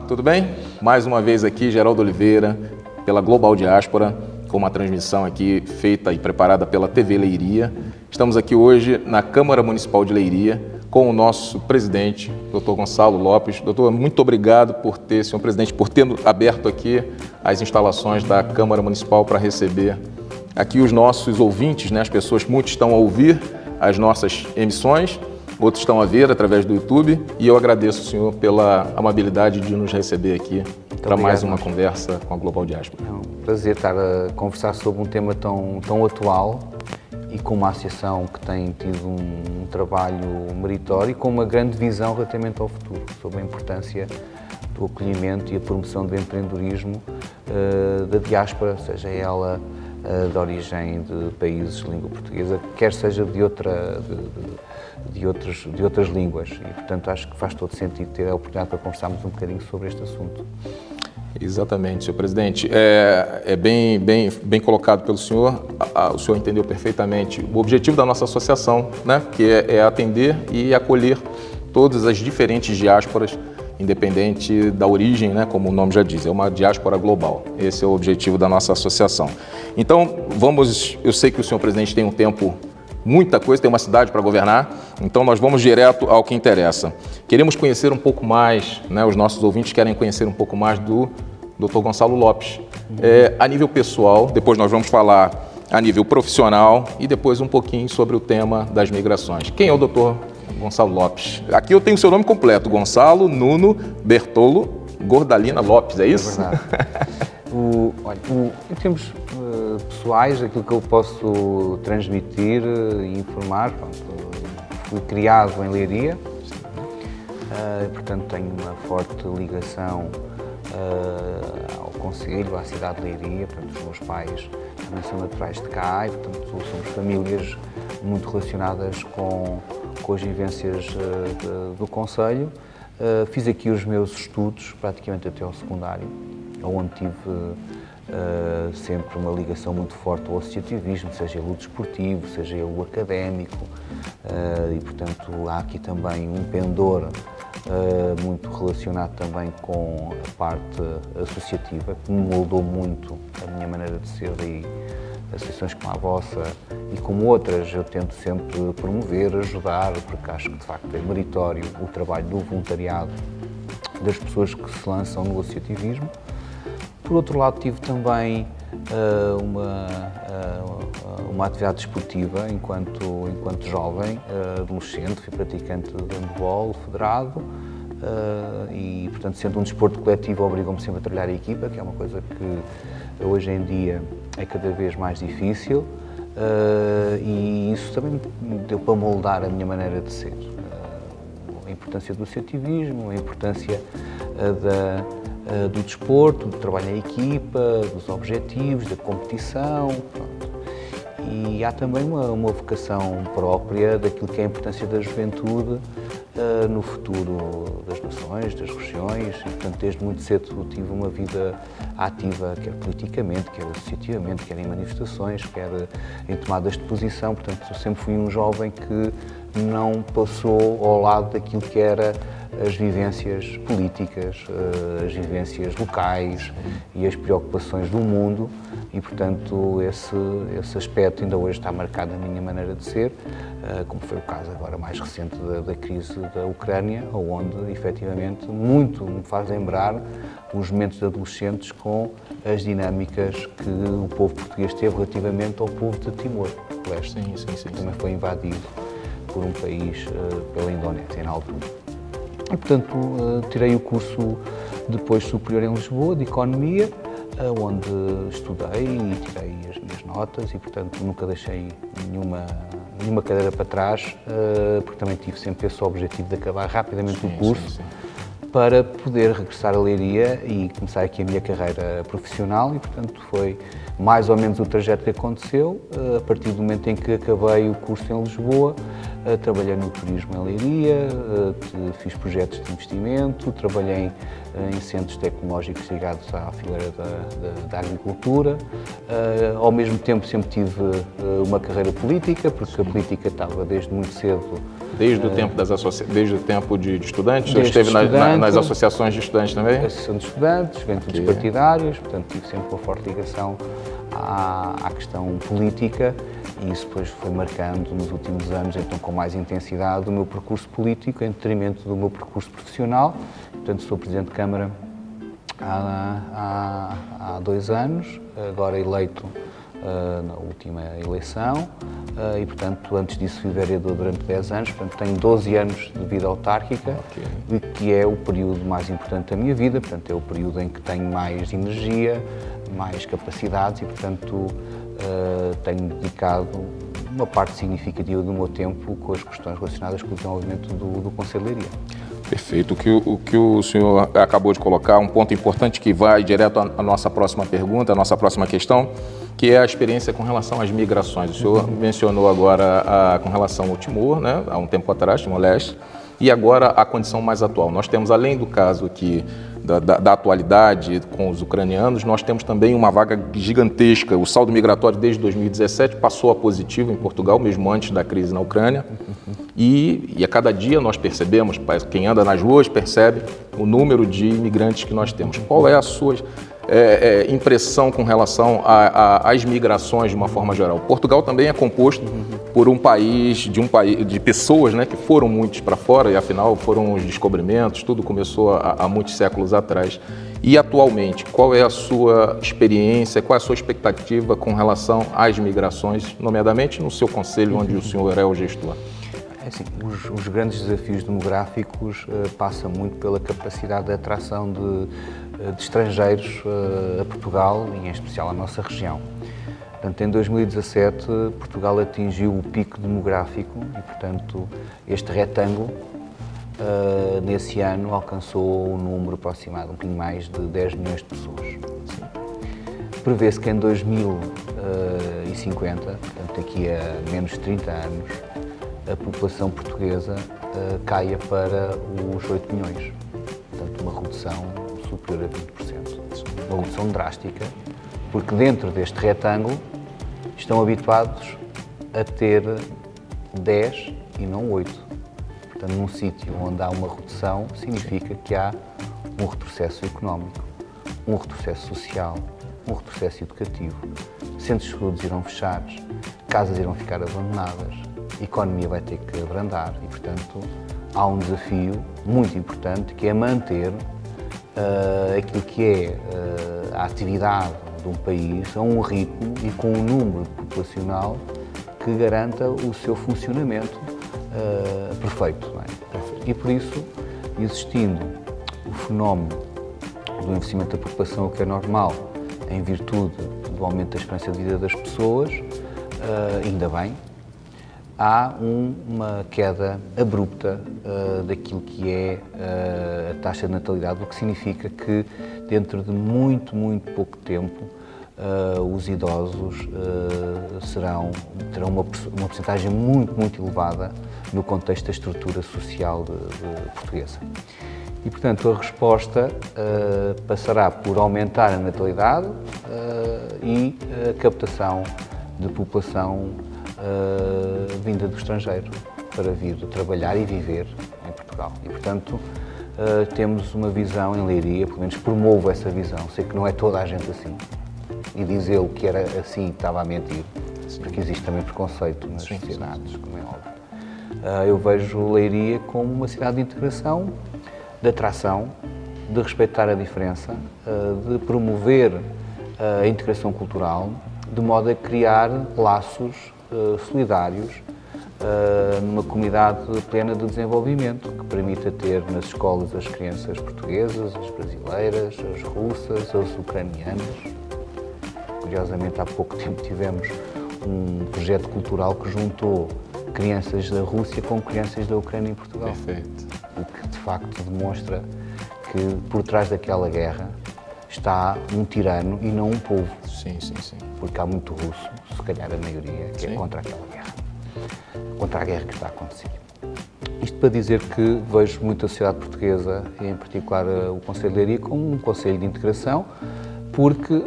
tudo bem? Mais uma vez aqui, Geraldo Oliveira, pela Global Diáspora, com uma transmissão aqui feita e preparada pela TV Leiria. Estamos aqui hoje na Câmara Municipal de Leiria com o nosso presidente, Dr. Gonçalo Lopes. Doutor, muito obrigado senhor presidente, por ter aberto aqui as instalações da Câmara Municipal para receber aqui os nossos ouvintes, né? As pessoas, muitos estão a ouvir as nossas emissões, outros estão a ver através do YouTube, e eu agradeço o senhor pela amabilidade de nos receber aqui para mais uma conversa com a Global Diáspora. É um prazer estar a conversar sobre um tema tão atual e com uma associação que tem tido um trabalho meritório e com uma grande visão relativamente ao futuro, sobre a importância do acolhimento e a promoção do empreendedorismo da diáspora, seja ela de origem de países de língua portuguesa, quer seja de outras línguas. E, portanto, acho que faz todo sentido ter a oportunidade para conversarmos um bocadinho sobre este assunto. Exatamente, senhor presidente. É bem colocado pelo senhor. O senhor entendeu perfeitamente o objetivo da nossa associação, né? Que é atender e acolher todas as diferentes diásporas, independente da origem, né? Como o nome já diz, é uma diáspora global. Esse é o objetivo da nossa associação. Então, eu sei que o senhor presidente tem um tempo, muita coisa, tem uma cidade para governar, então nós vamos direto ao que interessa. Queremos conhecer um pouco mais, né? Os nossos ouvintes querem conhecer um pouco mais do Dr. Gonçalo Lopes. A nível pessoal, depois nós vamos falar a nível profissional e depois um pouquinho sobre o tema das migrações. Quem é o Dr. Gonçalo Lopes? Aqui eu tenho o seu nome completo, Gonçalo Nuno Bertolo Gordalina Lopes, é isso? É verdade. Em termos pessoais, aquilo que eu posso transmitir e informar, fui criado em Leiria, portanto tenho uma forte ligação ao concelho, à cidade de Leiria, portanto os meus pais também são naturais de cá e, portanto, somos famílias muito relacionadas com as vivências do concelho. Fiz aqui os meus estudos, praticamente até ao secundário, onde tive sempre uma ligação muito forte ao associativismo, seja ele o desportivo, seja ele o académico, e portanto há aqui também um pendor muito relacionado também com a parte associativa, que me moldou muito a minha maneira de ser, e associações como a vossa e como outras eu tento sempre promover, ajudar, porque acho que de facto é meritório o trabalho do voluntariado das pessoas que se lançam no associativismo. Por outro lado, tive também uma atividade desportiva enquanto jovem, adolescente, fui praticante de handball federado e, portanto, sendo um desporto coletivo, obrigou-me sempre a trabalhar em equipa, que é uma coisa que hoje em dia é cada vez mais difícil, e isso também me deu para moldar a minha maneira de ser. A importância do associativismo, a importância do desporto, do trabalho em equipa, dos objetivos, da competição, pronto. E há também uma vocação própria daquilo que é a importância da juventude no futuro das nações, das regiões, e portanto desde muito cedo tive uma vida ativa, quer politicamente, quer associativamente, quer em manifestações, quer em tomadas de posição, portanto eu sempre fui um jovem que não passou ao lado daquilo que era as vivências políticas, as vivências locais e as preocupações do mundo, e portanto esse aspecto ainda hoje está marcado na minha maneira de ser, como foi o caso agora mais recente da crise da Ucrânia, onde efetivamente muito me faz lembrar os momentos de adolescentes com as dinâmicas que o povo português teve relativamente ao povo de Timor-Leste, que também foi invadido por um país, pela Indonésia na altura. E, portanto, tirei o curso depois superior em Lisboa, de Economia, onde estudei e tirei as minhas notas e, portanto, nunca deixei nenhuma cadeira para trás, porque também tive sempre esse objetivo de acabar rapidamente o curso para poder regressar a Leiria e começar aqui a minha carreira profissional e, portanto, foi mais ou menos o trajeto que aconteceu. A partir do momento em que acabei o curso em Lisboa, trabalhei no turismo em Leiria, fiz projetos de investimento, trabalhei em centros tecnológicos ligados à fileira da agricultura. Ao mesmo tempo sempre tive uma carreira política, porque a política estava desde muito cedo. Desde o tempo de estudante? Esteve na nas associações de estudantes também? Associação de estudantes, juventudes partidárias, portanto tive sempre uma forte ligação à questão política e isso depois foi marcando nos últimos anos, então com mais intensidade, o meu percurso político em detrimento do meu percurso profissional. Portanto, sou Presidente de Câmara há 2 anos, agora eleito na última eleição e, portanto, antes disso fui vereador durante 10 anos, portanto tenho 12 anos de vida autárquica, que é o período mais importante da minha vida, portanto é o período em que tenho mais energia, mais capacidades e, portanto, tenho dedicado uma parte significativa do meu tempo com as questões relacionadas com o desenvolvimento do Conselho de Leiria. Perfeito. O que o senhor acabou de colocar, um ponto importante que vai direto à nossa próxima pergunta, à nossa próxima questão, que é a experiência com relação às migrações. O senhor mencionou agora com relação ao Timor, né, há um tempo atrás, Timor-Leste, e agora a condição mais atual. Nós temos, além do caso aqui da atualidade com os ucranianos, nós temos também uma vaga gigantesca. O saldo migratório desde 2017 passou a positivo em Portugal, mesmo antes da crise na Ucrânia. E a cada dia nós percebemos, quem anda nas ruas percebe o número de imigrantes que nós temos. Qual é a sua impressão com relação às migrações de uma forma geral? Portugal também é composto por de pessoas, né, que foram muitos para fora e afinal foram os descobrimentos, tudo começou há muitos séculos atrás. E atualmente, qual é a sua experiência, qual é a sua expectativa com relação às migrações, nomeadamente no seu conselho onde o senhor é o gestor? Assim, os grandes desafios demográficos passam muito pela capacidade de atração de estrangeiros a Portugal e em especial à nossa região. Portanto, em 2017, Portugal atingiu o pico demográfico e, portanto, este retângulo, nesse ano, alcançou um número aproximado, um bocadinho mais de 10 milhões de pessoas. Prevê-se que em 2050, portanto, daqui a menos de 30 anos, a população portuguesa caia para os 8 milhões. Portanto, uma redução superior a 20%. Uma redução drástica, porque dentro deste retângulo estão habituados a ter 10 e não 8. Portanto, num sítio onde há uma redução, significa que há um retrocesso económico, um retrocesso social, um retrocesso educativo. Centros de saúde irão fechar, casas irão ficar abandonadas, a economia vai ter que abrandar e, portanto, há um desafio muito importante que é manter aquilo que é a atividade de um país a um ritmo e com um número populacional que garanta o seu funcionamento perfeito. Não é? E por isso, existindo o fenómeno do envelhecimento da população, o que é normal, em virtude do aumento da esperança de vida das pessoas, ainda bem, há uma queda abrupta daquilo que é a taxa de natalidade, o que significa que dentro de muito, muito pouco tempo os idosos terão uma percentagem muito, muito elevada no contexto da estrutura social portuguesa. E, portanto, a resposta passará por aumentar a natalidade e a captação de população vinda do estrangeiro para vir trabalhar e viver em Portugal. E, portanto, temos uma visão em Leiria, pelo menos promovo essa visão. Sei que não é toda a gente assim. E dizer que era assim estava a mentir, porque existe também preconceito nas sociedades, como é óbvio. Eu vejo Leiria como uma cidade de integração, de atração, de respeitar a diferença, de promover a integração cultural, de modo a criar laços solidários numa comunidade plena de desenvolvimento que permita ter nas escolas as crianças portuguesas, as brasileiras, as russas, as ucranianas. Curiosamente, há pouco tempo tivemos um projeto cultural que juntou crianças da Rússia com crianças da Ucrânia em Portugal. Perfeito. O que, de facto, demonstra que por trás daquela guerra está um tirano e não um povo. Sim. Porque há muito russo, se calhar a maioria, que é contra aquela guerra. Contra a guerra que está a acontecer. Isto para dizer que vejo muito a sociedade portuguesa, e em particular o Conselho de Leiria, como um conselho de integração, porque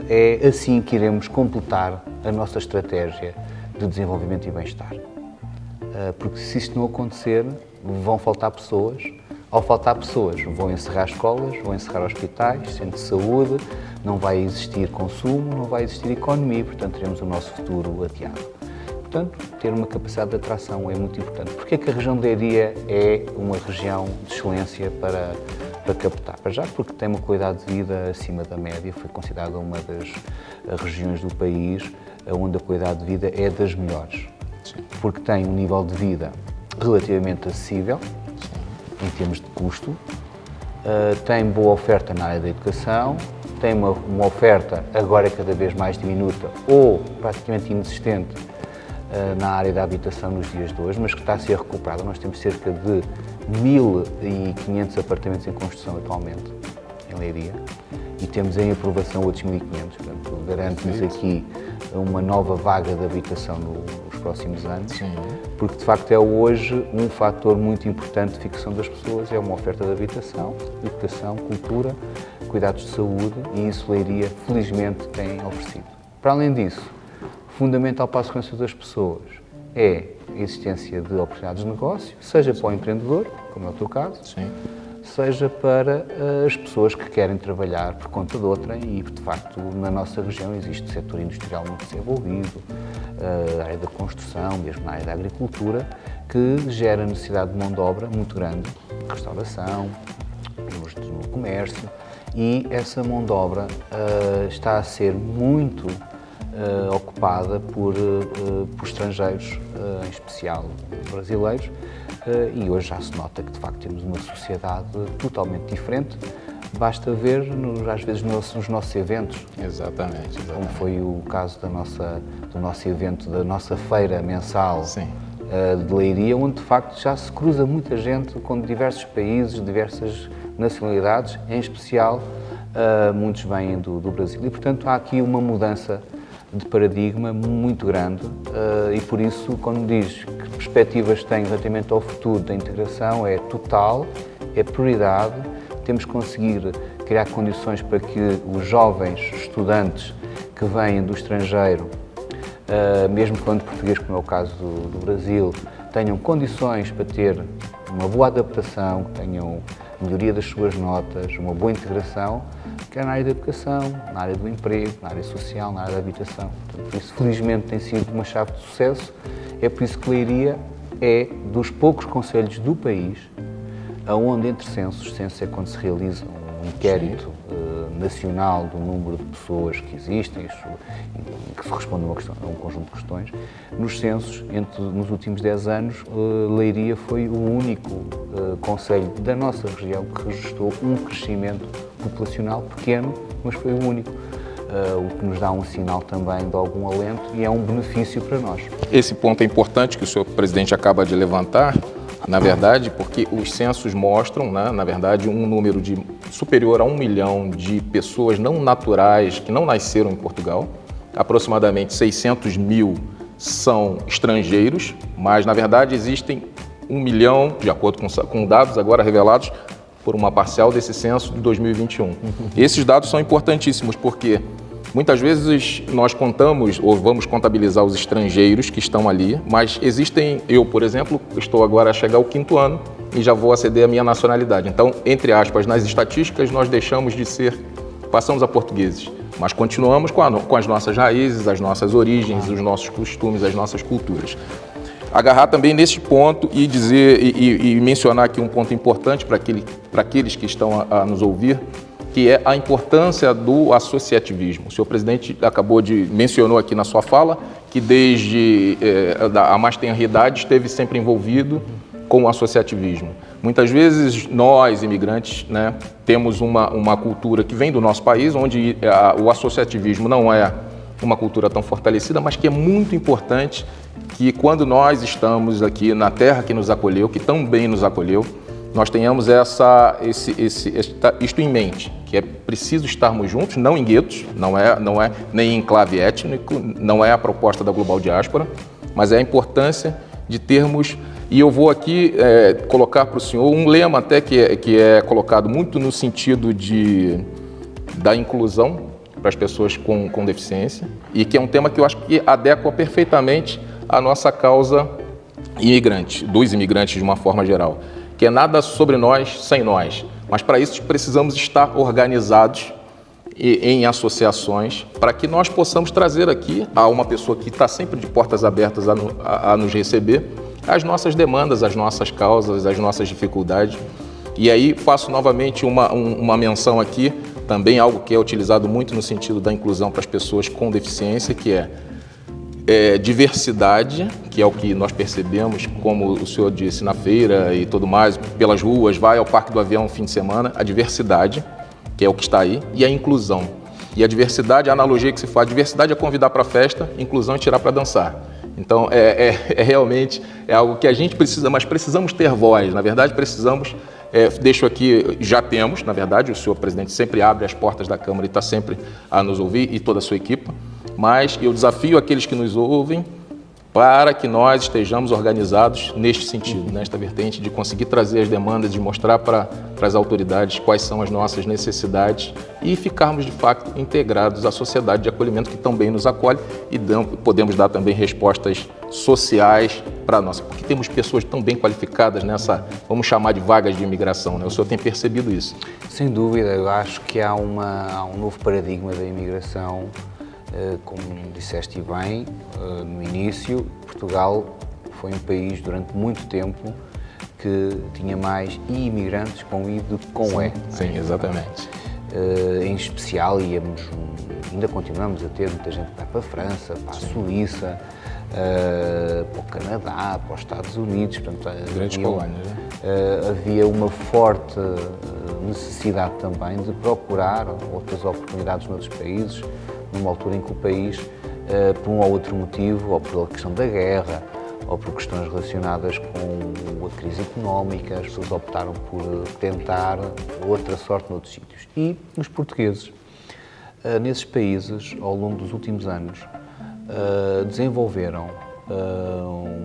é assim que iremos completar a nossa estratégia de desenvolvimento e bem-estar. Porque se isto não acontecer, vão faltar pessoas, ao faltar pessoas. Vão encerrar escolas, vão encerrar hospitais, centros de saúde, não vai existir consumo, não vai existir economia, portanto teremos o nosso futuro adiado. Portanto, ter uma capacidade de atração é muito importante. Porquê que a região de Leiria é uma região de excelência para captar? Para já porque tem uma qualidade de vida acima da média, foi considerada uma das regiões do país onde a qualidade de vida é das melhores. Porque tem um nível de vida relativamente acessível, em termos de custo, tem boa oferta na área da educação, tem uma oferta agora cada vez mais diminuta ou praticamente inexistente na área da habitação nos dias de hoje, mas que está a ser recuperada. Nós temos cerca de 1.500 apartamentos em construção atualmente em Leiria e temos em aprovação outros 1.500, portanto garante-nos aqui uma nova vaga de habitação nos próximos anos, porque de facto é hoje um fator muito importante de fixação das pessoas, é uma oferta de habitação, educação, cultura, cuidados de saúde e isso Leiria felizmente tem oferecido. Para além disso, fundamental para a segurança das pessoas é a existência de oportunidades de negócio, seja para o empreendedor, como é o teu caso, seja para as pessoas que querem trabalhar por conta de outrem e, de facto, na nossa região existe o setor industrial muito desenvolvido, a área da construção, mesmo na área da agricultura, que gera necessidade de mão de obra muito grande, restauração, no comércio, e essa mão de obra está a ser muito ocupada por estrangeiros, em especial brasileiros, e hoje já se nota que de facto temos uma sociedade totalmente diferente. Basta ver, às vezes, nos nossos eventos. Exatamente. Como foi o caso do nosso evento, da nossa feira mensal de Leiria, onde de facto já se cruza muita gente com diversos países, diversas nacionalidades, em especial muitos vêm do Brasil. E portanto há aqui uma mudança de paradigma muito grande e por isso, quando diz que perspectivas tem relativamente ao futuro da integração, é total, é prioridade, temos que conseguir criar condições para que os jovens estudantes que vêm do estrangeiro, mesmo falando português, como é o caso do Brasil, tenham condições para ter uma boa adaptação, que tenham melhoria das suas notas, uma boa integração, quer na área da educação, na área do emprego, na área social, na área da habitação. Portanto, isso felizmente tem sido uma chave de sucesso, é por isso que Leiria é dos poucos concelhos do país onde entre censos é quando se realiza um inquérito nacional do número de pessoas que existem, que se responde a um conjunto de questões. Nos censos, nos últimos 10 anos, Leiria foi o único concelho da nossa região que registrou um crescimento populacional pequeno, mas foi o único. O que nos dá um sinal também de algum alento e é um benefício para nós. Esse ponto é importante que o senhor presidente acaba de levantar, na verdade, porque os censos mostram, né, na verdade, um número superior a 1 milhão de pessoas não naturais que não nasceram em Portugal. Aproximadamente 600 mil são estrangeiros, mas, na verdade, existem 1 milhão, de acordo com dados agora revelados por uma parcial desse censo de 2021. Esses dados são importantíssimos porque muitas vezes nós contamos ou vamos contabilizar os estrangeiros que estão ali, mas existem, eu, por exemplo, estou agora a chegar ao 5º ano e já vou aceder à minha nacionalidade. Então, entre aspas, nas estatísticas nós deixamos de ser, passamos a portugueses, mas continuamos com as nossas raízes, as nossas origens, os nossos costumes, as nossas culturas. Agarrar também nesse ponto e dizer e mencionar aqui um ponto importante para aqueles que estão a nos ouvir, que é a importância do associativismo. O senhor presidente mencionou aqui na sua fala que desde a mais tenra idade esteve sempre envolvido com o associativismo. Muitas vezes nós, imigrantes, né, temos uma cultura que vem do nosso país, onde o associativismo não é uma cultura tão fortalecida, mas que é muito importante que quando nós estamos aqui na terra que nos acolheu, que tão bem nos acolheu, nós tenhamos isto em mente, que é preciso estarmos juntos, não em guetos, não é nem em enclave étnico, não é a proposta da Global Diáspora, mas é a importância de termos, e eu vou aqui colocar para o senhor um lema até que é colocado muito no sentido da inclusão para as pessoas com deficiência, e que é um tema que eu acho que adequa perfeitamente à nossa causa imigrante, dos imigrantes de uma forma geral, que é nada sobre nós sem nós. Mas para isso precisamos estar organizados em associações para que nós possamos trazer aqui a uma pessoa que está sempre de portas abertas a nos receber as nossas demandas, as nossas causas, as nossas dificuldades. E aí faço novamente uma menção aqui, também algo que é utilizado muito no sentido da inclusão para as pessoas com deficiência, que é diversidade, que é o que nós percebemos, como o senhor disse, na feira e tudo mais, pelas ruas, vai ao Parque do Avião no fim de semana, a diversidade, que é o que está aí, e a inclusão. E a diversidade, a analogia que se faz, diversidade é convidar para a festa, inclusão é tirar para dançar. Então, realmente algo que a gente precisa, mas precisamos ter voz, na verdade precisamos, deixo aqui, já temos, na verdade, o senhor presidente sempre abre as portas da Câmara e está sempre a nos ouvir, e toda a sua equipe, mas eu desafio aqueles que nos ouvem para que nós estejamos organizados neste sentido, nesta vertente de conseguir trazer as demandas, de mostrar para as autoridades quais são as nossas necessidades e ficarmos, de fato, integrados à sociedade de acolhimento que também nos acolhe e podemos dar também respostas sociais para nós, porque temos pessoas tão bem qualificadas nessa, vamos chamar de vagas de imigração, né? O senhor tem percebido isso? Sem dúvida, eu acho que há um novo paradigma da imigração. Como disseste bem, no início, Portugal foi um país durante muito tempo que tinha mais imigrantes com I do que com E. Sim, exatamente. Em especial, ainda continuamos a ter muita gente que vai para a França, para a Suíça, para o Canadá, para os Estados Unidos. Portanto, grandes colónias, né? Havia uma forte necessidade também de procurar outras oportunidades noutros países, numa altura em que o país, por um ou outro motivo, ou pela questão da guerra, ou por questões relacionadas com a crise económica, as pessoas optaram por tentar outra sorte noutros sítios. E os portugueses, nesses países, ao longo dos últimos anos, desenvolveram,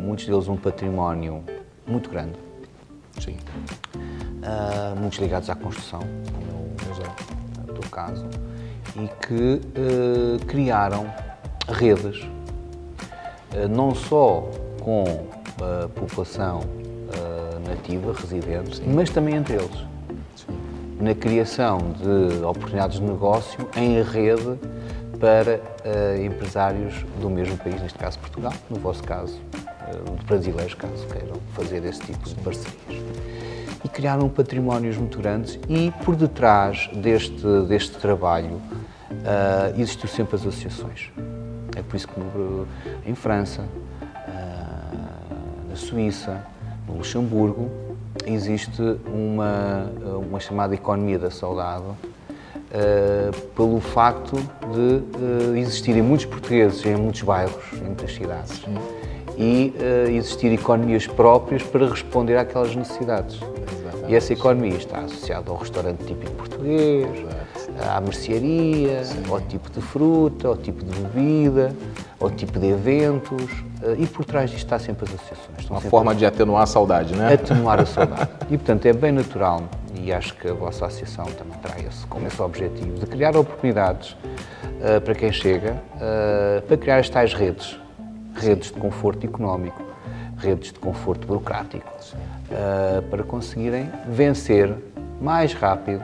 muitos deles, um património muito grande. Sim. Muitos ligados à construção, como no teu caso, e que criaram redes, não só com a população nativa, residente, mas também entre eles. Sim. Na criação de oportunidades de negócio em rede para empresários do mesmo país, neste caso Portugal, no vosso caso, brasileiros, caso queiram fazer esse tipo de parcerias. E criaram patrimónios muito grandes e, por detrás deste trabalho, existiu sempre as associações. É por isso que em França, na Suíça, no Luxemburgo, existe uma chamada economia da saudade, pelo facto de existirem muitos portugueses em muitos bairros, em muitas cidades, e existir economias próprias para responder àquelas necessidades. Exatamente. E essa economia está associada ao restaurante típico português, à mercearia, ao tipo de fruta, ao tipo de bebida, ao tipo de eventos, e por trás disto está sempre as associações. Uma forma de atenuar a saudade, né? Atenuar a saudade. E, portanto, é bem natural, e acho que a vossa associação também terá como esse objetivo, de criar oportunidades para quem chega, para criar as tais redes de conforto económico, redes de conforto burocrático, para conseguirem vencer mais rápido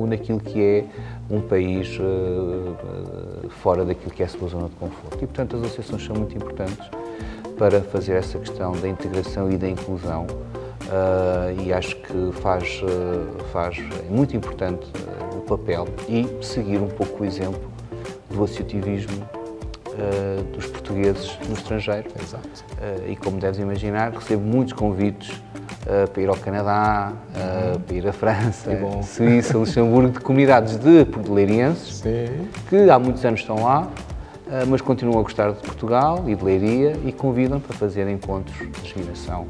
naquilo que é um país fora daquilo que é a sua zona de conforto. E, portanto, as associações são muito importantes para fazer essa questão da integração e da inclusão, e acho que é muito importante o papel e seguir um pouco o exemplo do associativismo dos portugueses no estrangeiro. Exato. E como deves imaginar, recebo muitos convites para ir ao Canadá, para ir à França, Suíça, Luxemburgo, de comunidades de porto-leirienses que há muitos anos estão lá, mas continuam a gostar de Portugal e de Leiria e convidam para fazer encontros de geração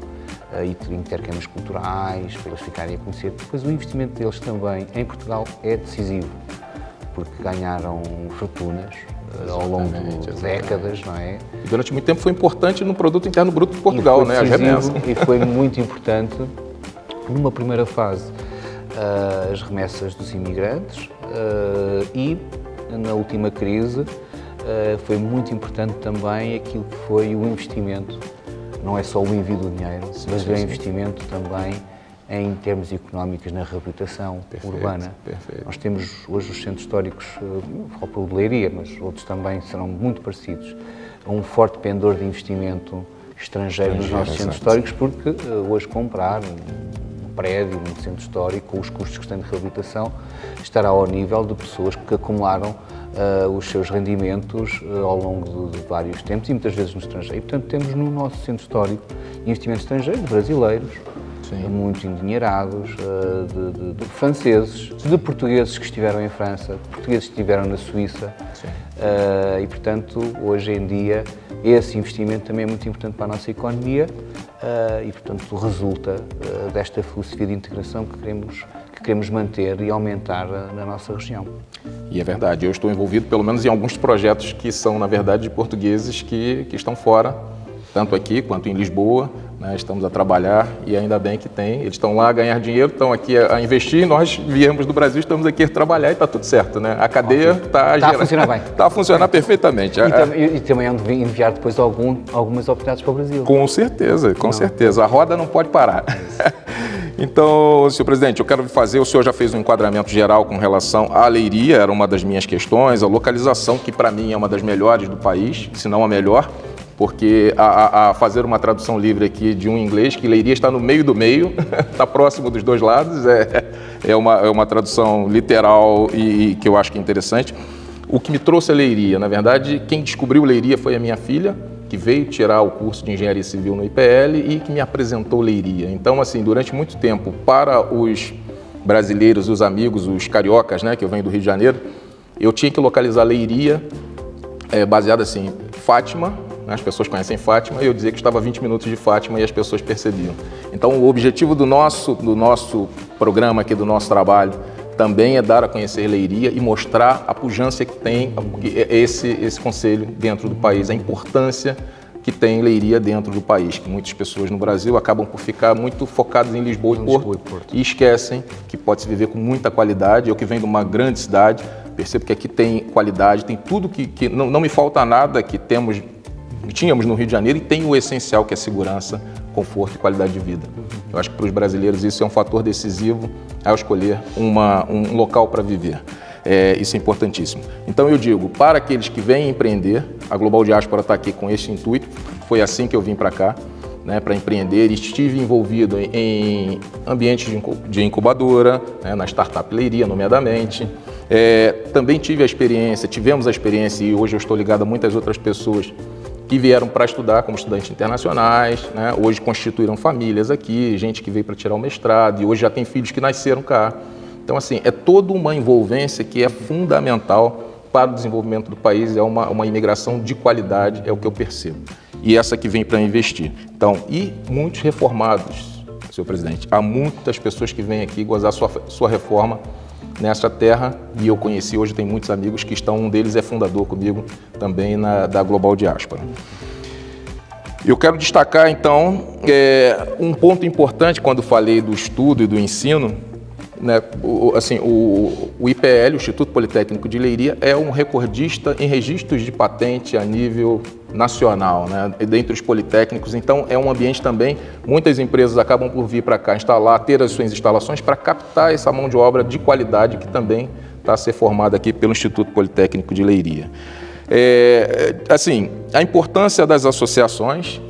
e intercâmbios culturais, para eles ficarem a conhecer. Depois o investimento deles também em Portugal é decisivo, porque ganharam fortunas ao longo de décadas, não é? E durante muito tempo foi importante no produto interno bruto de Portugal, né? As remessas. E foi muito importante, numa primeira fase, as remessas dos imigrantes e, na última crise, foi muito importante também aquilo que foi o investimento não é só o envio do dinheiro, mas o investimento também em termos económicos na reabilitação urbana. Perfeito. Nós temos hoje os centros históricos, não falo pelo de Leiria, mas outros também serão muito parecidos, um forte pendor de investimento estrangeiro nos nossos centros históricos, porque hoje comprar um prédio, um centro histórico, com os custos que têm de reabilitação, estará ao nível de pessoas que acumularam os seus rendimentos ao longo de vários tempos e muitas vezes no estrangeiro. E, portanto, temos no nosso centro histórico investimentos estrangeiros, brasileiros, muito endinheirados, de franceses, de portugueses que estiveram em França, de portugueses que estiveram na Suíça. E, portanto, hoje em dia, esse investimento também é muito importante para a nossa economia e, portanto, resulta desta filosofia de integração que queremos manter e aumentar na nossa região. E é verdade, eu estou envolvido pelo menos em alguns projetos que são, na verdade, de portugueses que estão fora, tanto aqui quanto em Lisboa, né? Estamos a trabalhar e ainda bem que tem. Eles estão lá a ganhar dinheiro, estão aqui a investir, nós viemos do Brasil, estamos aqui a trabalhar e está tudo certo, né? A cadeia está a funcionar bem. Está a funcionar perfeitamente. E também é de enviar depois algumas oportunidades para o Brasil. Com certeza, com certeza. A roda não pode parar. Então, senhor presidente, eu quero fazer, o senhor já fez um enquadramento geral com relação à Leiria, era uma das minhas questões, a localização, que para mim é uma das melhores do país, se não a melhor, porque a fazer uma tradução livre aqui de um inglês, que Leiria está no meio do meio, está próximo dos dois lados, é uma tradução literal e que eu acho que é interessante. O que me trouxe a Leiria, na verdade, quem descobriu Leiria foi a minha filha, que veio tirar o curso de Engenharia Civil no IPL e que me apresentou Leiria. Então, assim, durante muito tempo, para os brasileiros, os amigos, os cariocas, né, que eu venho do Rio de Janeiro, eu tinha que localizar Leiria baseado assim, Fátima, né, as pessoas conhecem Fátima, e eu dizia que estava a 20 minutos de Fátima e as pessoas percebiam. Então, o objetivo do nosso programa aqui, do nosso trabalho, também é dar a conhecer Leiria e mostrar a pujança que tem esse concelho dentro do país, a importância que tem Leiria dentro do país, que muitas pessoas no Brasil acabam por ficar muito focadas em Lisboa e Porto e esquecem que pode se viver com muita qualidade. Eu que venho de uma grande cidade, percebo que aqui tem qualidade, tem tudo que não me falta nada que tínhamos no Rio de Janeiro e tem o essencial, que é segurança, conforto e qualidade de vida. Eu acho que para os brasileiros isso é um fator decisivo ao escolher um local para viver. Isso é importantíssimo. Então eu digo, para aqueles que vêm empreender, a Global Diaspora está aqui com esse intuito, foi assim que eu vim para cá, né, para empreender, e estive envolvido em ambientes de incubadora, né, na Startup Leiria, nomeadamente. Também tivemos a experiência, e hoje eu estou ligado a muitas outras pessoas que vieram para estudar como estudantes internacionais, né? Hoje constituíram famílias aqui, gente que veio para tirar o mestrado e hoje já tem filhos que nasceram cá. Então, assim, é toda uma envolvência que é fundamental para o desenvolvimento do país, é uma imigração de qualidade, é o que eu percebo. E essa que vem para investir. Então, e muitos reformados, senhor presidente. Há muitas pessoas que vêm aqui gozar sua reforma nessa terra, e eu conheci, hoje tem muitos amigos que estão, um deles é fundador comigo também da Global Diaspora. Eu quero destacar, então, um ponto importante quando falei do estudo e do ensino, né, o IPL, o Instituto Politécnico de Leiria, é um recordista em registros de patente a nível nacional, né, dentre os politécnicos. Então, é um ambiente também, muitas empresas acabam por vir para cá ter as suas instalações para captar essa mão de obra de qualidade que também está a ser formada aqui pelo Instituto Politécnico de Leiria. A importância das associações,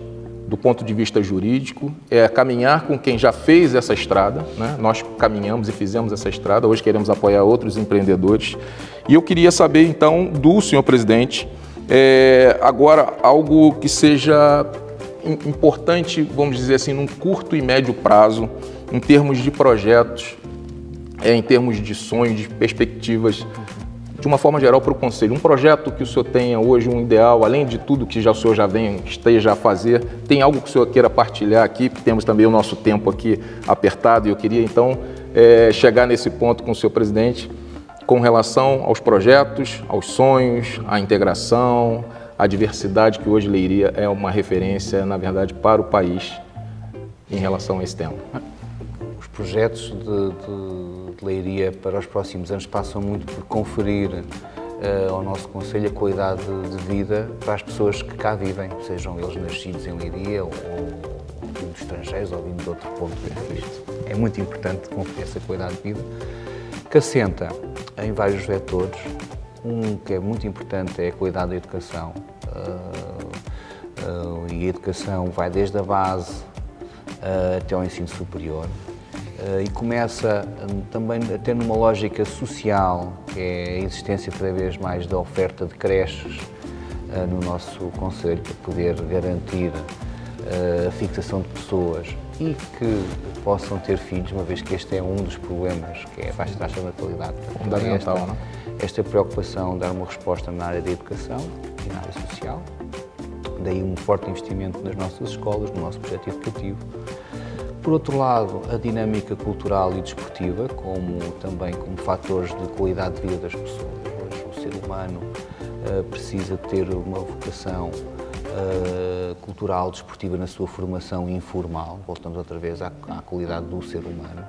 do ponto de vista jurídico, é caminhar com quem já fez essa estrada, né? Nós caminhamos e fizemos essa estrada, hoje queremos apoiar outros empreendedores. E eu queria saber, então, do senhor presidente, agora algo que seja importante, vamos dizer assim, num curto e médio prazo, em termos de projetos, em termos de sonhos, de perspectivas, de uma forma geral para o Conselho. Um projeto que o senhor tenha hoje, um ideal, além de tudo que o senhor esteja a fazer, tem algo que o senhor queira partilhar aqui, porque temos também o nosso tempo aqui apertado, e eu queria então chegar nesse ponto com o senhor presidente, com relação aos projetos, aos sonhos, à integração, à diversidade, que hoje Leiria é uma referência, na verdade, para o país em relação a esse tema. Os projetos de Leiria para os próximos anos passam muito por conferir ao nosso concelho a qualidade de vida para as pessoas que cá vivem, sejam eles nascidos em Leiria ou vindo de estrangeiros ou vindo de outro ponto do país. É muito importante conferir essa qualidade de vida, que assenta em vários vetores. Um que é muito importante é a qualidade da educação, e a educação vai desde a base até ao ensino superior, e começa também a ter uma lógica social, que é a existência cada vez mais da oferta de creches no nosso concelho, para poder garantir a fixação de pessoas e que possam ter filhos, uma vez que este é um dos problemas, que é a baixa taxa de natalidade. Fundamental, não? Esta preocupação de dar uma resposta na área da educação e na área social, daí um forte investimento nas nossas escolas, no nosso projeto educativo. Por outro lado, a dinâmica cultural e desportiva, também como fatores de qualidade de vida das pessoas. Hoje o ser humano precisa ter uma vocação cultural, desportiva na sua formação informal. Voltamos outra vez à qualidade do ser humano.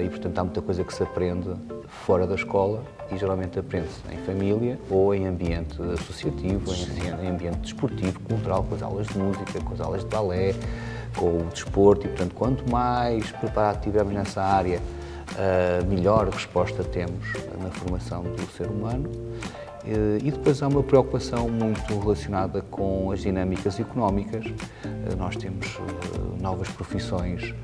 E, portanto, há muita coisa que se aprende fora da escola e geralmente aprende-se em família ou em ambiente associativo, em ambiente desportivo, cultural, com as aulas de música, com as aulas de balé, com o desporto. E, portanto, quanto mais preparado estivermos nessa área, melhor resposta temos na formação do ser humano. E depois há uma preocupação muito relacionada com as dinâmicas económicas. Nós temos novas profissões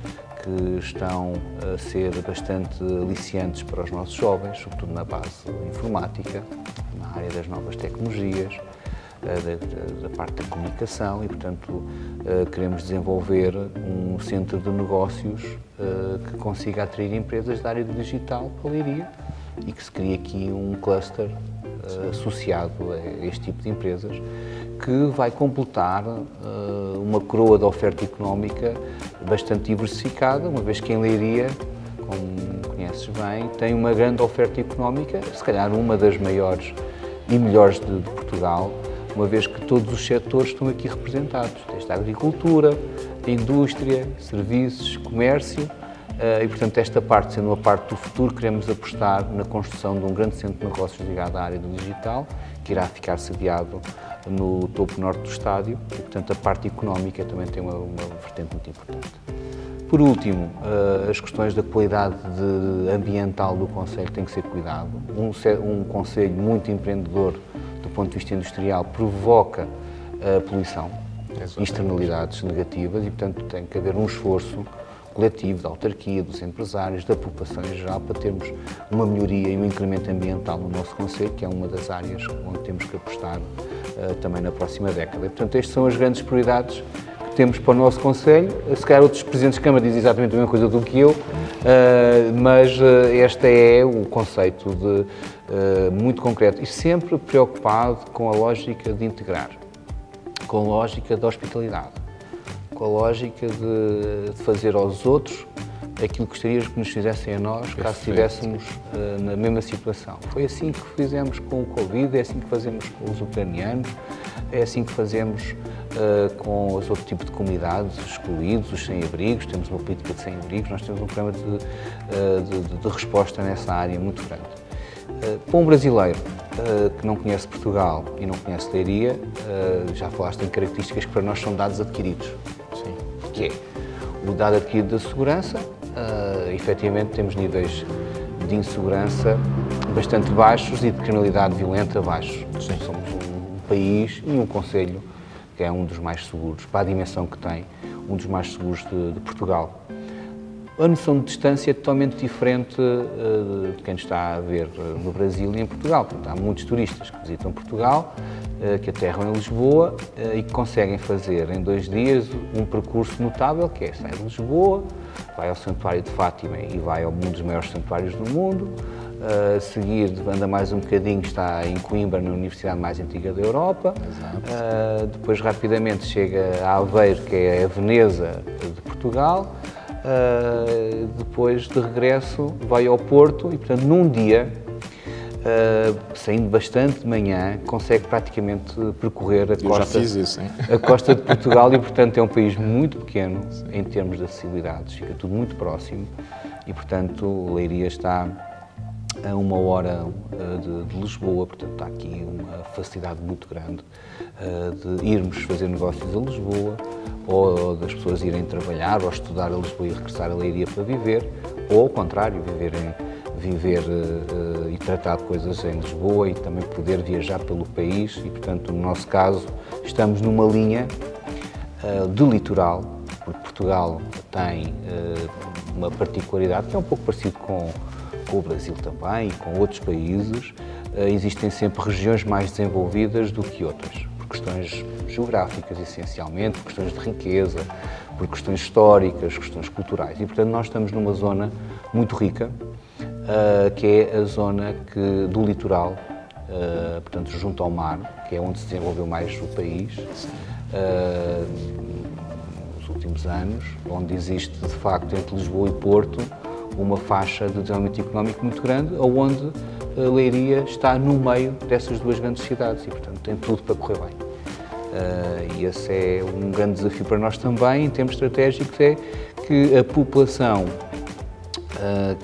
que estão a ser bastante aliciantes para os nossos jovens, sobretudo na base informática, na área das novas tecnologias, da parte da comunicação e, portanto, queremos desenvolver um centro de negócios que consiga atrair empresas da área do digital para a Leiria e que se crie aqui um cluster associado a este tipo de empresas, que vai completar uma coroa de oferta económica bastante diversificada, uma vez que em Leiria, como conheces bem, tem uma grande oferta económica, se calhar uma das maiores e melhores de Portugal, uma vez que todos os setores estão aqui representados, desde a agricultura, a indústria, serviços, comércio. E, portanto, esta parte, sendo uma parte do futuro, queremos apostar na construção de um grande centro de negócios ligado à área do digital, que irá ficar sediado no topo norte do estádio, e, portanto, a parte económica também tem uma vertente muito importante. Por último, as questões da qualidade ambiental do concelho têm que ser cuidado. Um concelho muito empreendedor do ponto de vista industrial provoca poluição, externalidades negativas, e, portanto, tem que haver um esforço coletivo, da autarquia, dos empresários, da população em geral, para termos uma melhoria e um incremento ambiental no nosso concelho, que é uma das áreas onde temos que apostar também na próxima década. E, portanto, estas são as grandes prioridades que temos para o nosso concelho. Se calhar outros presidentes de Câmara dizem exatamente a mesma coisa do que eu, mas este é o conceito muito concreto e sempre preocupado com a lógica de integrar, com a lógica da hospitalidade, com a lógica de fazer aos outros aquilo que gostaríamos que nos fizessem a nós, caso estivéssemos na mesma situação. Foi assim que fizemos com o Covid, é assim que fazemos com os ucranianos, é assim que fazemos com os outros tipos de comunidades excluídos, os sem-abrigos. Temos uma política de sem-abrigos, nós temos um programa de resposta nessa área muito grande. Para um brasileiro que não conhece Portugal e não conhece Leiria, já falaste em características que para nós são dados adquiridos. Sim. Que é o dado adquirido da segurança. Efetivamente temos níveis de insegurança bastante baixos e de criminalidade violenta baixos. Sim. Somos um país e um concelho que é um dos mais seguros, para a dimensão que tem, um dos mais seguros de Portugal. A noção de distância é totalmente diferente de quem está a ver no Brasil e em Portugal. Portanto, há muitos turistas que visitam Portugal, que aterram em Lisboa e que conseguem fazer em 2 dias um percurso notável, que é sair de Lisboa, vai ao Santuário de Fátima e vai a um dos maiores santuários do mundo. A seguir, anda mais um bocadinho, está em Coimbra, na universidade mais antiga da Europa. Depois, rapidamente, chega a Aveiro, que é a Veneza de Portugal. Depois, de regresso, vai ao Porto e, portanto, num dia, saindo bastante de manhã, consegue praticamente percorrer a costa de Portugal e, portanto, é um país muito pequeno em termos de acessibilidades, fica tudo muito próximo e, portanto, Leiria está a 1 hora de Lisboa, portanto há aqui uma facilidade muito grande de irmos fazer negócios a Lisboa, ou das pessoas irem trabalhar ou estudar a Lisboa e regressar a Leiria para viver, ou ao contrário, viver e tratar de coisas em Lisboa e também poder viajar pelo país e, portanto, no nosso caso, estamos numa linha de litoral, porque Portugal tem uma particularidade que é um pouco parecido com o Brasil também e com outros países. Existem sempre regiões mais desenvolvidas do que outras, por questões geográficas, essencialmente, por questões de riqueza, por questões históricas, questões culturais. E, portanto, nós estamos numa zona muito rica, que é a zona do litoral, portanto, junto ao mar, que é onde se desenvolveu mais o país nos últimos anos, onde existe, de facto, entre Lisboa e Porto, uma faixa de desenvolvimento económico muito grande, onde a Leiria está no meio dessas duas grandes cidades e, portanto, tem tudo para correr bem. E esse é um grande desafio para nós também, em termos estratégicos, é que a população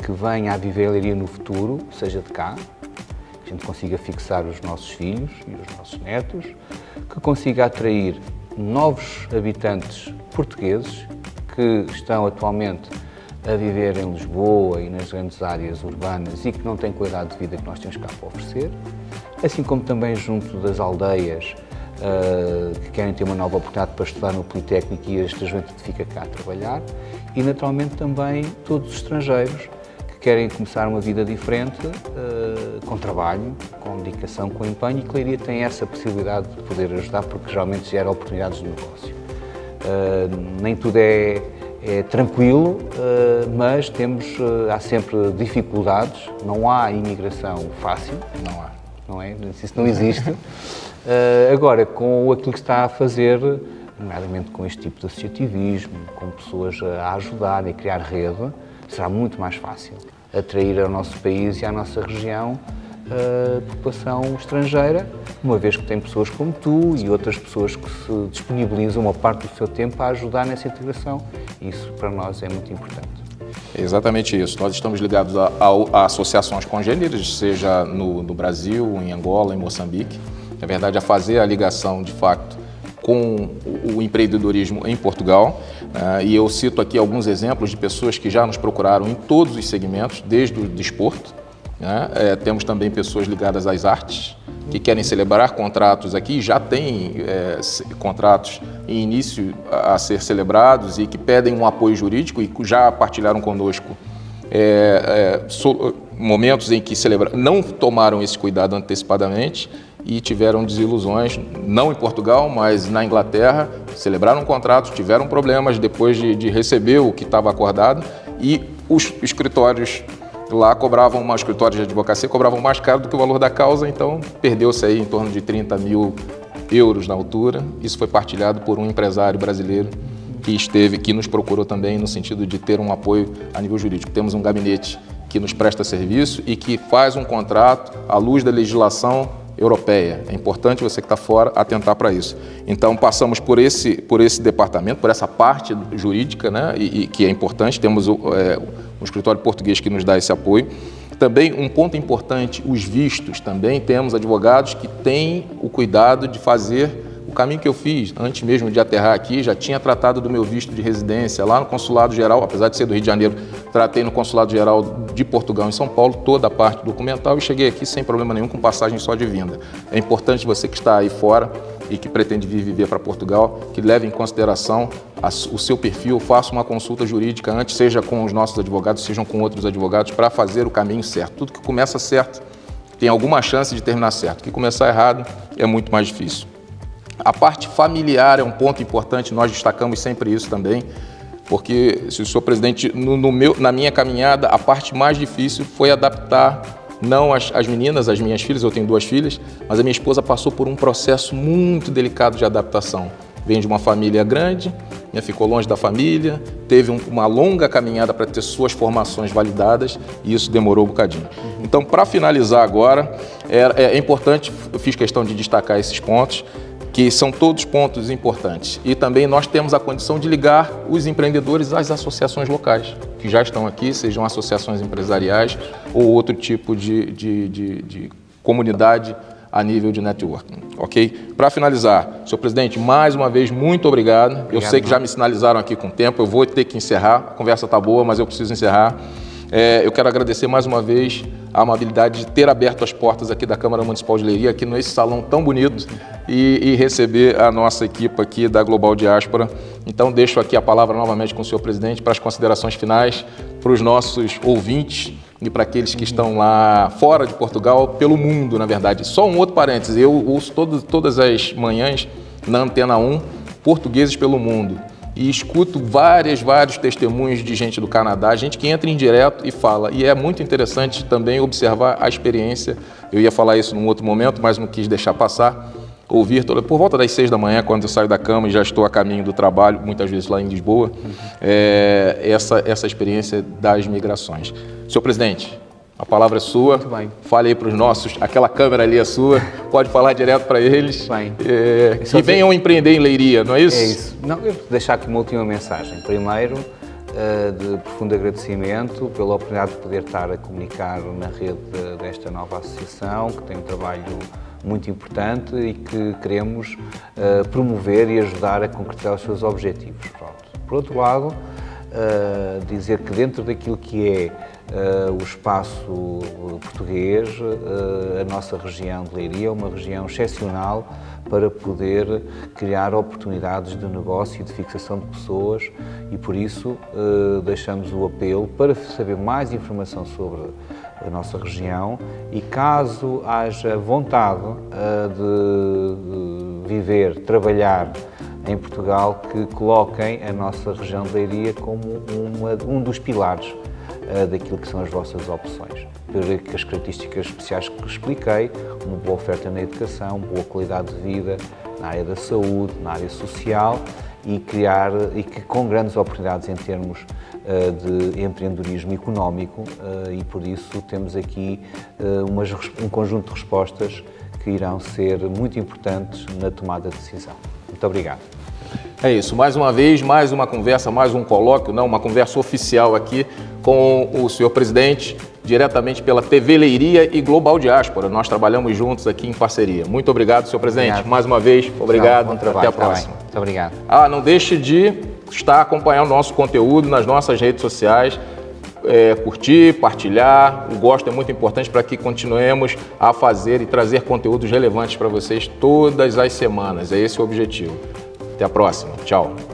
que venha a viver a Leiria no futuro, seja de cá, que a gente consiga fixar os nossos filhos e os nossos netos, que consiga atrair novos habitantes portugueses que estão atualmente a viver em Lisboa e nas grandes áreas urbanas e que não têm qualidade de vida que nós temos cá para oferecer, assim como também junto das aldeias que querem ter uma nova oportunidade para estudar no Politécnico e esta juventude fica cá a trabalhar, e naturalmente também todos os estrangeiros que querem começar uma vida diferente, com trabalho, com dedicação, com empenho, e que Leiria tem essa possibilidade de poder ajudar porque geralmente gera oportunidades de negócio. Nem tudo é tranquilo, mas há sempre dificuldades, não há imigração fácil, não é? Isso não existe. Agora, com aquilo que está a fazer, nomeadamente com este tipo de associativismo, com pessoas a ajudar e a criar rede, será muito mais fácil atrair ao nosso país e à nossa região a população estrangeira, uma vez que tem pessoas como tu e outras pessoas que se disponibilizam uma parte do seu tempo a ajudar nessa integração. Isso para nós é muito importante. É exatamente isso. Nós estamos ligados a associações congêneres, seja no Brasil, em Angola, em Moçambique. Na verdade, a fazer a ligação, de fato, com o empreendedorismo em Portugal. E eu cito aqui alguns exemplos de pessoas que já nos procuraram em todos os segmentos, desde o desporto. Temos também pessoas ligadas às artes, que querem celebrar contratos aqui, já têm contratos em início a ser celebrados e que pedem um apoio jurídico e já partilharam conosco momentos em que não tomaram esse cuidado antecipadamente e tiveram desilusões, não em Portugal, mas na Inglaterra, celebraram contratos, tiveram problemas depois de receber o que estava acordado, e os escritórios lá escritórios de advocacia cobravam mais caro do que o valor da causa, então perdeu-se aí em torno de 30 mil euros na altura. Isso foi partilhado por um empresário brasileiro que nos procurou também no sentido de ter um apoio a nível jurídico. Temos um gabinete que nos presta serviço e que faz um contrato à luz da legislação europeia. É importante você que está fora atentar para isso. Então passamos por esse departamento, por essa parte jurídica, né, e que é importante. Temos um escritório português que nos dá esse apoio. Também um ponto importante, os vistos. Também temos advogados que têm o cuidado de fazer o caminho que eu fiz antes mesmo de aterrar aqui. Já tinha tratado do meu visto de residência lá no Consulado Geral, apesar de ser do Rio de Janeiro, tratei no Consulado Geral de Portugal em São Paulo, toda a parte documental, e cheguei aqui sem problema nenhum, com passagem só de vinda. É importante você que está aí fora e que pretende vir viver para Portugal, que leve em consideração o seu perfil, faça uma consulta jurídica antes, seja com os nossos advogados, sejam com outros advogados, para fazer o caminho certo. Tudo que começa certo tem alguma chance de terminar certo. O que começar errado é muito mais difícil. A parte familiar é um ponto importante, nós destacamos sempre isso também, porque, se o senhor presidente, na minha caminhada, a parte mais difícil foi adaptar, não as meninas, as minhas filhas, eu tenho 2 filhas, mas a minha esposa passou por um processo muito delicado de adaptação. Vem de uma família grande, ficou longe da família, teve uma longa caminhada para ter suas formações validadas e isso demorou um bocadinho. Então, para finalizar agora, é importante, eu fiz questão de destacar esses pontos. que são todos pontos importantes. E também nós temos a condição de ligar os empreendedores às associações locais, que já estão aqui, sejam associações empresariais ou outro tipo de comunidade a nível de networking, ok? Para finalizar, senhor presidente, mais uma vez, muito obrigado. Eu sei que já me sinalizaram aqui com o tempo, eu vou ter que encerrar, a conversa está boa, mas eu preciso encerrar. Eu quero agradecer mais uma vez a amabilidade de ter aberto as portas aqui da Câmara Municipal de Leiria, aqui nesse salão tão bonito, e receber a nossa equipe aqui da Global Diaspora. Então, deixo aqui a palavra novamente com o senhor presidente para as considerações finais, para os nossos ouvintes e para aqueles que estão lá fora de Portugal, pelo mundo, na verdade. Só um outro parênteses, eu ouço todas as manhãs na Antena 1, Portugueses pelo Mundo, e escuto vários testemunhos de gente do Canadá, gente que entra em direto e fala, e é muito interessante também observar a experiência. Eu ia falar isso num outro momento, mas não quis deixar passar, ouvir por volta das 6 da manhã, quando eu saio da cama e já estou a caminho do trabalho, muitas vezes lá em Lisboa, essa experiência das migrações. Senhor presidente, a palavra é sua. Muito bem. Fale aí para os nossos, aquela câmera ali é sua, pode falar direto para eles. Bem. Que venham empreender em Leiria, não é isso? É isso. Não, eu vou deixar aqui uma última mensagem. Primeiro, de profundo agradecimento pela oportunidade de poder estar a comunicar na rede desta nova associação, que tem um trabalho muito importante e que queremos promover e ajudar a concretizar os seus objetivos. Pronto. Por outro lado, dizer que dentro daquilo que é o espaço português, a nossa região de Leiria é uma região excepcional para poder criar oportunidades de negócio e de fixação de pessoas, e por isso deixamos o apelo para saber mais informação sobre a nossa região, e caso haja vontade de viver, trabalhar em Portugal, que coloquem a nossa região de Leiria como um dos pilares daquilo que são as vossas opções. Por as características especiais que expliquei, uma boa oferta na educação, boa qualidade de vida na área da saúde, na área social, e que com grandes oportunidades em termos de empreendedorismo económico, e por isso temos aqui um conjunto de respostas que irão ser muito importantes na tomada de decisão. Muito obrigado. É isso, mais uma vez, mais uma conversa, mais um colóquio, uma conversa oficial aqui com o senhor presidente, diretamente pela TV Leiria e Global Diaspora. Nós trabalhamos juntos aqui em parceria. Muito obrigado, senhor presidente. Obrigado. Mais uma vez, obrigado. Bom trabalho. Até a próxima. Muito obrigado. Não deixe de estar acompanhando o nosso conteúdo nas nossas redes sociais, curtir, partilhar. O gosto é muito importante para que continuemos a fazer e trazer conteúdos relevantes para vocês todas as semanas. É esse o objetivo. Até a próxima. Tchau.